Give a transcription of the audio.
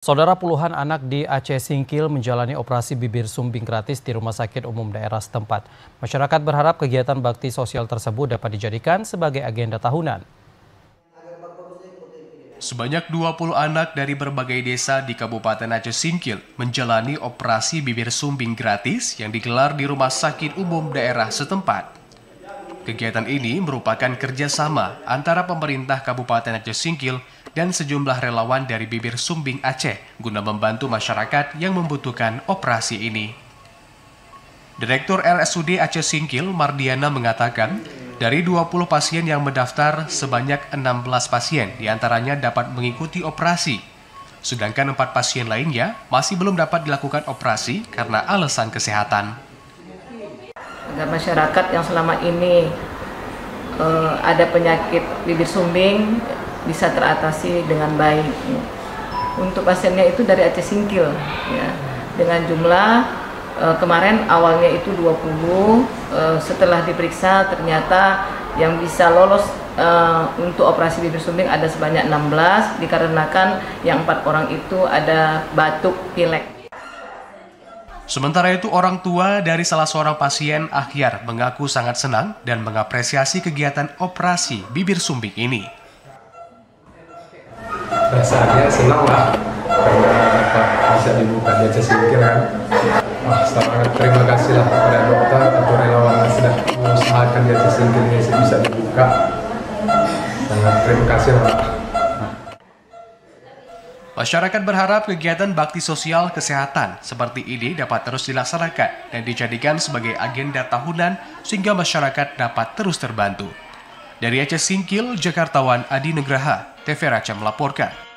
Saudara, puluhan anak di Aceh Singkil menjalani operasi bibir sumbing gratis di Rumah Sakit Umum daerah setempat. Masyarakat berharap kegiatan bakti sosial tersebut dapat dijadikan sebagai agenda tahunan. Sebanyak 20 anak dari berbagai desa di Kabupaten Aceh Singkil menjalani operasi bibir sumbing gratis yang digelar di Rumah Sakit Umum daerah setempat. Kegiatan ini merupakan kerjasama antara pemerintah Kabupaten Aceh Singkil dan sejumlah relawan dari Bibir Sumbing Aceh guna membantu masyarakat yang membutuhkan operasi ini. Direktur RSUD Aceh Singkil, Mardiana, mengatakan dari 20 pasien yang mendaftar, sebanyak 16 pasien diantaranya dapat mengikuti operasi. Sedangkan 4 pasien lainnya masih belum dapat dilakukan operasi karena alasan kesehatan. Agar masyarakat yang selama ini ada penyakit bibir sumbing bisa teratasi dengan baik. Untuk pasiennya itu dari Aceh Singkil, ya, dengan jumlah kemarin awalnya itu 20, setelah diperiksa ternyata yang bisa lolos untuk operasi bibir sumbing ada sebanyak 16, dikarenakan yang 4 orang itu ada batuk pilek. Sementara itu, orang tua dari salah seorang pasien, Akhyar, mengaku sangat senang dan mengapresiasi kegiatan operasi bibir sumbing ini. Rasanya senang lah, karena bisa dibuka di Aceh Singkil kan. Sangat terima kasih lah kepada dokter atau relawan yang sudah mengusahakan di Aceh Singkil ini bisa dibuka. Sangat terima kasih lah. Masyarakat berharap kegiatan bakti sosial kesehatan seperti ini dapat terus dilaksanakan dan dijadikan sebagai agenda tahunan sehingga masyarakat dapat terus terbantu. Dari Aceh Singkil, Jakartawan Adi Nugraha, TV Raca melaporkan.